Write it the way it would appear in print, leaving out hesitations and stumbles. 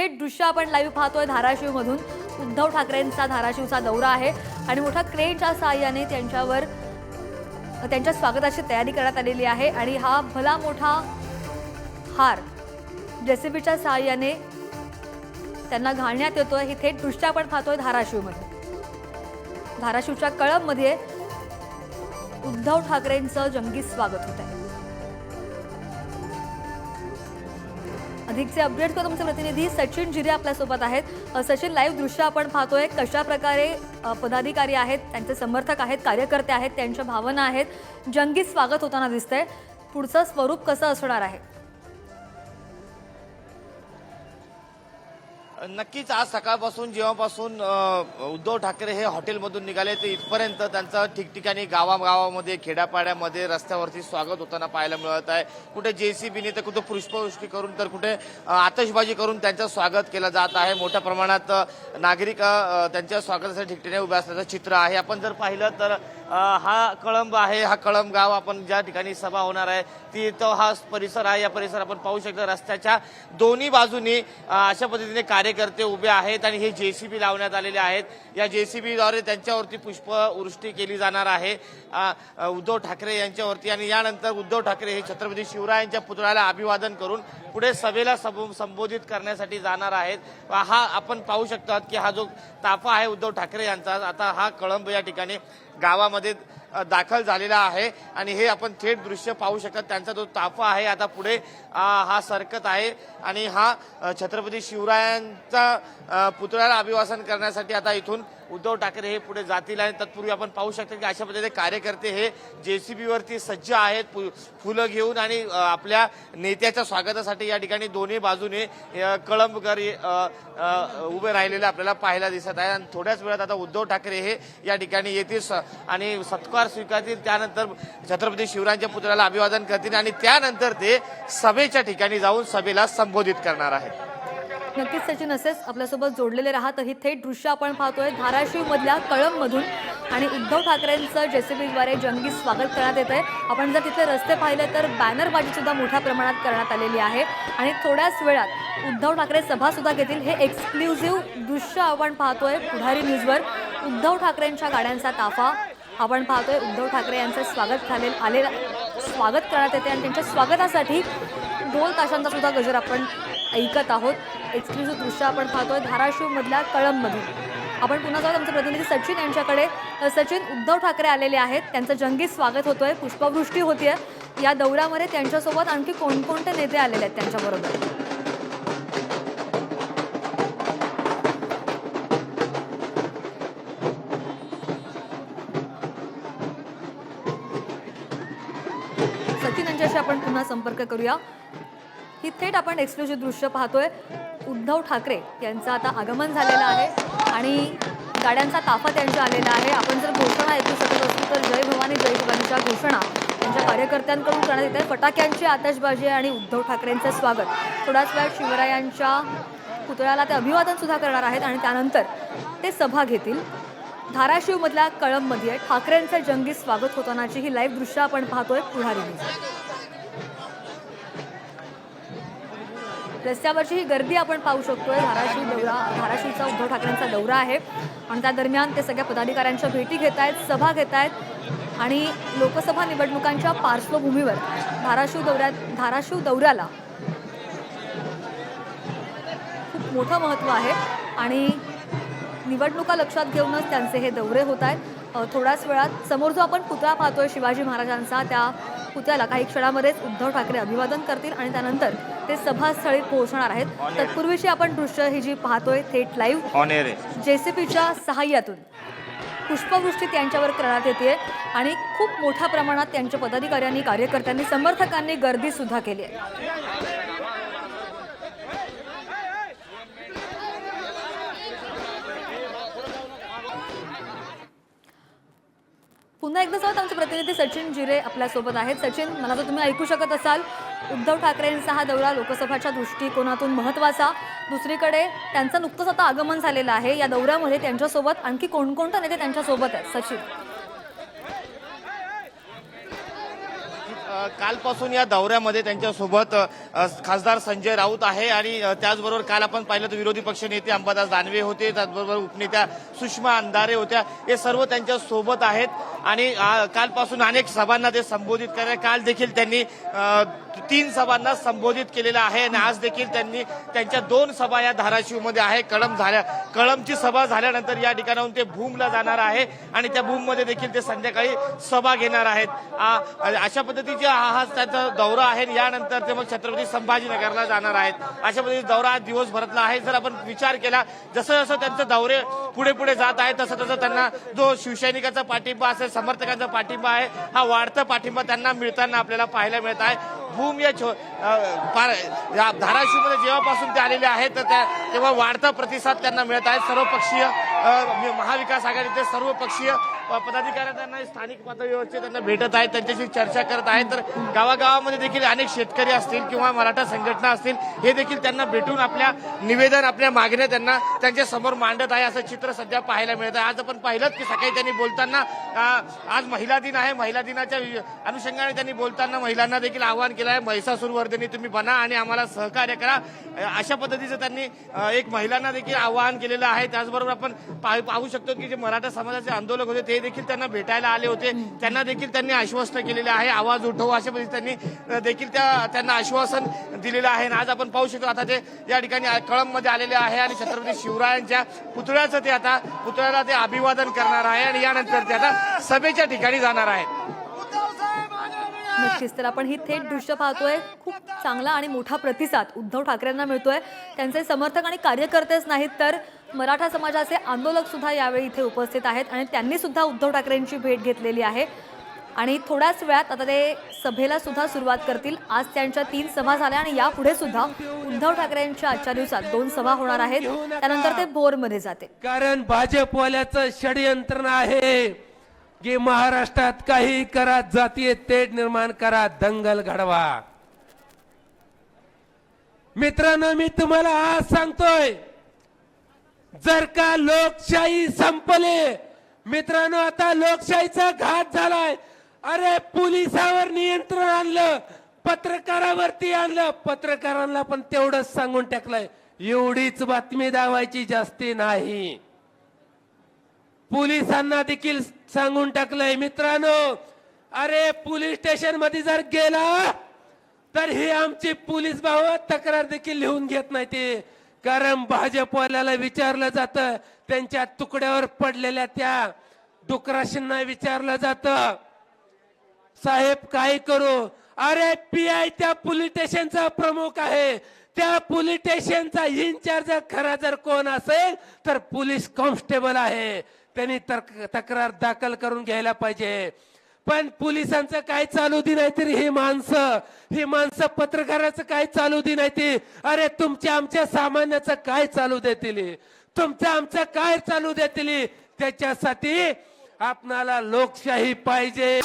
थेट दृश्य आपण लाईव्ह पाहतोय धाराशिवमधून। उद्धव ठाकरेंचा धाराशिवचा दौरा आहे आणि मोठ्या क्रेनच्या सहाय्याने त्यांच्या स्वागताची तयारी करण्यात आलेली आहे आणि हा भला मोठा हार जेसीबीच्या सहाय्याने त्यांना घालण्यात येतोय। ही थेट दृश्य आपण पाहतोय धाराशिवमध्ये। धाराशिवच्या कळंबमध्ये उद्धव ठाकरेंचं जंगी स्वागत होत आहे। अधिकचे अपडेट करून तुमचे प्रतिनिधी सचिन जिरे आपल्यासोबत आहेत। सचिन, लाईव्ह दृश्य आपण पाहतोय, कशा प्रकारे पदाधिकारी आहेत, त्यांचे समर्थक आहेत, कार्यकर्ते आहेत, त्यांच्या भावना आहेत, जंगी स्वागत होताना दिसतंय। पुढचं स्वरूप कसं असणार आहे? नक्कीच आज सकाळपासून जेव्हापासून उद्धव ठाकरे हे हॉटेलमधून निघाले ते इथपर्यंत त्यांचं ठिकठिकाणी गावागावामध्ये खेड्यापाड्यामध्ये रस्त्यावरती स्वागत होताना पाहायला मिळत आहे। कुठे जेसीबीने तर कुठे पुष्पवृष्टी करून तर कुठे आतषबाजी करून त्यांचं स्वागत केलं जात आहे। मोठ्या प्रमाणात नागरिक त्यांच्या स्वागतासाठी ठिकठिकाणी उभे असल्याचं चित्र आहे। आपण जर पाहिलं तर हा कळंब आहे, हा कळंब गाव आपण ज्या ठिकाणी सभा होणार आहे ती तो हा परिसर आहे। या परिसर आपण पाहू शकता, रस्त्याच्या दोन्ही बाजूनी अशा पद्धतीने कार्यकर्ते उभे आहेत आणि हे जेसीबी लावण्यात आलेले आहेत। या जेसीबीद्वारे त्यांच्यावरती पुष्पवृष्टी केली जाणार आहे उद्धव ठाकरे यांच्यावरती आणि यानंतर उद्धव ठाकरे हे छत्रपती शिवरायांच्या पुतळ्याला अभिवादन करून पुढे सभेला संबोधित करण्यासाठी जाणार आहेत। हा आपण पाहू शकता की हा जो ताफा आहे उद्धव ठाकरे यांचा आता हा कळंब या ठिकाणी गावामध्ये दाखल झालेला आहे आणि हे आपण थेट दृश्य पाहू शकता। त्यांचा जो ताफा आहे आता पुढे हा सरकत आहे आणि हा छत्रपती शिवरायांचा पुतळ्याला अभिवादन करण्यासाठी आता इथून उद्धव ठाकरे हे पुढे जातील आणि तत्पूर्वी आपण पाहू शकतो की अशा पद्धतीने कार्यकर्ते हे जेसीबी वरती सज्ज आहेत, फुलं घेऊन आणि आपल्या नेत्याच्या स्वागतासाठी या ठिकाणी दोन्ही बाजूने कळंबकर उभे राहिलेले आपल्याला पाहायला दिसत आहे। आणि थोड्याच वेळात आता उद्धव ठाकरे हे या ठिकाणी येतील आणि सत्कार स्वीकारतील, त्यानंतर छत्रपती शिवरायांच्या पुतळ्याला अभिवादन करतील आणि त्यानंतर ते सभेच्या ठिकाणी जाऊन सभेला संबोधित करणार आहेत। नक्कीच सचिन, असेच आपल्यासोबत जोडलेले राहत। ही थेट दृश्य आपण पाहतोय धाराशिव मधल्या कळंबमधून आणि उद्धव ठाकरेंचं जेसीबीद्वारे जंगी स्वागत करण्यात येत आहे। आपण जर तिथले रस्ते पाहिले तर बॅनरबाजी सुद्धा मोठ्या प्रमाणात करण्यात आलेली आहे आणि थोड्याच वेळात उद्धव ठाकरे सभा सुद्धा घेतील। हे एक्सक्लुझिव्ह दृश्य आपण पाहतोय पुढारी न्यूजवर। उद्धव ठाकरेंच्या गाड्यांचा ताफा आपण पाहतोय। उद्धव ठाकरे यांचं स्वागत स्वागत करण्यात येते आणि त्यांच्या स्वागतासाठी ढोल ताशांचा सुद्धा गजर आपण ऐकत आहोत। एक्सक्लुझिव्ह दृश्य आपण पाहतोय धाराशिव मधल्या कळंबमधून। आपण पुन्हा जाऊन आमचे प्रतिनिधी सचिन यांच्याकडे। सचिन, उद्धव ठाकरे आलेले आहेत, त्यांचं जंगी स्वागत होतोय, पुष्पवृष्टी होतीये। या दौऱ्यामध्ये त्यांच्यासोबत आणखी कोणकोणते नेते आलेले आहेत त्यांच्याबरोबर? सचिन यांच्याशी आपण पुन्हा संपर्क करूया। ही थेट आपण एक्सक्लुझिव्ह दृश्य पाहतोय। उद्धव ठाकरे यांचं आता आगमन झालेलं आहे आणि गाड्यांचा ताफा त्यांचा आलेला आहे। आपण जर घोषणा ऐकू शकत असू तर जय भवानी जय शिवाजीच्या घोषणा त्यांच्या कार्यकर्त्यांकडून करण्यात येत आहे। फटाक्यांची आतषबाजी आणि उद्धव ठाकरेंचं स्वागत। थोड्याच वेळात शिवरायांच्या पुतळ्याला ते अभिवादन सुद्धा करणार आहेत आणि त्यानंतर ते सभा घेतील। धाराशिवमधल्या कळंबमध्ये ठाकरेंचं जंगी स्वागत होतानाची ही लाईव्ह दृश्य आपण पाहतोय पुढारी न्यूज। रस्त्यावरची ही गर्दी आपण पाहू शकतोय। धाराशिवचा उद्धव ठाकरेंचा दौरा आहे आणि त्या दरम्यान ते सगळ्या पदाधिकाऱ्यांच्या भेटी घेत आहेत, सभा घेत आहेत आणि लोकसभा निवडणुकांच्या पार्श्वभूमीवर धाराशिव दौऱ्याला खूप मोठं महत्त्व आहे आणि निवडणुका लक्षात घेऊनच त्यांचे हे दौरे होत आहेत। थोड्याच वेळात समोर जो आपण पुतळा पाहतोय शिवाजी महाराजांचा, त्या पुतळ्याला काही क्षणामध्येच उद्धव ठाकरे अभिवादन करतील आणि त्यानंतर ते सभास्थळी पोहोचणार आहेत। तत्पूर्वीची आपण दृश्य ही जी पाहतोय थेट लाईव्ह जेसीबीच्या सहाय्यातून पुष्पवृष्टी त्यांच्यावर करण्यात येते आणि खूप मोठ्या प्रमाणात त्यांच्या पदाधिकाऱ्यांनी, कार्यकर्त्यांनी, समर्थकांनी गर्दी सुद्धा केली आहे। पुन्हा एकदा जाऊन आमचे प्रतिनिधी सचिन जिरे आपल्यासोबत आहेत। सचिन, मला जर तुम्ही ऐकू शकत असाल, उद्धव ठाकरेंचा हा दौरा लोकसभाच्या दृष्टिकोनातून महत्त्वाचा, दुसरीकडे त्यांचं नुकतंच आता आगमन झालेलं आहे। या दौऱ्यामध्ये त्यांच्यासोबत आणखी कोणकोणते नेते त्यांच्यासोबत आहेत? सचिन, कालपासून या दौऱ्यामध्ये त्यांच्यासोबत खासदार संजय राऊत आहे आणि त्याचबरोबर काल आपण पाहिलं तर विरोधी पक्षनेते अंबादास दानवे होते, त्याचबरोबर उपनेत्या सुषमा अंधारे होत्या. हे सर्व त्यांच्या सोबत आहेत आणि कालपासून अनेक सभांना ते संबोधित करणार. काल देखील त्यांनी 3 सभांना संबोधित केलेलं आहे आणि आज देखील त्यांनी त्यांच्या 2 सभा या धाराशिवमध्ये आहे. कळमची सभा झाल्यानंतर या ठिकाणाहून ते भूमला जाणार आहे आणि त्या भूममध्ये देखील ते संध्याकाळी सभा घेणार आहेत. अशा पद्धतीचे हा त्यांचा दौरा आहे. यानंतर ते मग छत्रपती संभाजीनगरला जाणार आहेत. अशा पद्धतीचा दौरा आज दिवसभरातला आहे. जर आपण विचार केला जसं जसं त्यांचे दौरे पुढे पुढे जात आहेत तसं तसं त्यांना जो शिवसैनिकांचा पाठिंबा असेल, समर्थकांचा पाठिंबा आहे, हा वाढता पाठिंबा त्यांना मिळताना आपल्याला पाहायला मिळत आहे. भूम या धाराशिवमध्ये जेव्हापासून ते आलेले आहेत तर तेव्हा वाढता प्रतिसाद त्यांना मिळत आहे. सर्वपक्षीय महाविकास आघाडीचे सर्वपक्षीय पदाधिकाऱ्यांना स्थानिक पातळीवरचे त्यांना भेटत आहेत, त्यांच्याशी चर्चा करत आहेत. तर गावागावामध्ये देखील अनेक शेतकरी असतील किंवा मराठा संघटना असतील, हे देखील त्यांना भेटून आपल्या निवेदन, आपल्या मागण्या त्यांना त्यांच्या समोर मांडत आहे. असं चित्र सध्या पाहायला मिळत आहे. आज आपण पाहिलं की सकाळी त्यांनी बोलताना आज महिला दिन आहे, महिला दिनाच्या अनुषंगाने त्यांनी बोलताना महिलांना देखील आवाहन केलं आहे, महिषासुरवर्धिनी तुम्ही बना आणि आम्हाला सहकार्य करा. अशा पद्धतीचं त्यांनी एक महिलांना देखील आवाहन केलेलं आहे. त्याचबरोबर आपण पाहू शकतो की जे मराठा समाजाचे आंदोलक होते ते देखील त्यांना भेटायला आले होते. त्यांना देखील त्यांनी आश्वस्त केलेले आहे, आवाज उठवू अशा पद्धतीने त्यांनी देखील त्यांना आश्वासन दिलेलं आहे. आज आपण पाहू शकतो आता ते या ठिकाणी कळममध्ये आलेले आहे आणि छत्रपती शिवरायांच्या पुतळ्याला ते अभिवादन करणार आहे आणि यानंतर ते आता सभेच्या ठिकाणी जाणार आहेत. नक्कीच. तर आपण ही थेट दृश्य पाहतोय. खूप चांगला आणि मोठा प्रतिसाद उद्धव ठाकरेंना मिळतोय. त्यांचे समर्थक आणि कार्यकर्तेच नाहीत तर मराठा समाजाचे आंदोलक सुद्धा यावेळी इथे उपस्थित आहेत आणि त्यांनी सुद्धा उद्धव ठाकरेंची भेट घेतलेली आहे आणि थोड्याच वेळात आता ते सभेला सुद्धा सुरुवात करतील. आज त्यांच्या 3 सभा झाल्या आणि यापुढे सुद्धा उद्धव ठाकरेंच्या आजच्या दिवसात 2 सभा होणार आहेत. त्यानंतर ते भोरमध्ये जाते. कारण भाजपवाल्याचं षडयंत्र आहे की महाराष्ट्रात काही करा, जातीय तेढ निर्माण करा, दंगल घडवा. मित्रांनो, मी तुम्हाला आज सांगतोय, जर का लोकशाही संपले, मित्रांनो आता लोकशाहीचा घात झालाय. अरे पोलिसावर नियंत्रण आणलं, पत्रकारावरती आणलं, पत्रकारांना पण तेवढंच सांगून टाकलंय. एवढीच बातमी दावायची, जास्ती नाही. पोलिसांना देखील सांगून टाकलंय. मित्रांनो, अरे पोलीस स्टेशन मध्ये जर गेला तर हे आमचे पोलीस भाऊ तक्रार देखील लिहून घेत नाही ते. कारण भाजपवाल्याला विचारलं जातं, त्यांच्या तुकड्यावर पडलेल्या त्या डुकराशींना विचारलं जातं, साहेब काय करू? अरे पीआय त्या पोलीस स्टेशनचा प्रमुख आहे, त्या पोलीस स्टेशनचा इन्चार्ज खरा जर कोण असेल तर पोलीस कॉन्स्टेबल आहे, त्यांनी तक्रार दाखल करून घ्यायला पाहिजे. पण पोलिसांचं काय चालू दे नाही तरी ही माणसं पत्रकाराचं काय चालू दे नाही ती. अरे तुमच्या आमच्या सामान्याचं काय चालू देतील, तुमचं आमचं काय चालू देतील. त्याच्यासाठी आपणाला लोकशाही पाहिजे.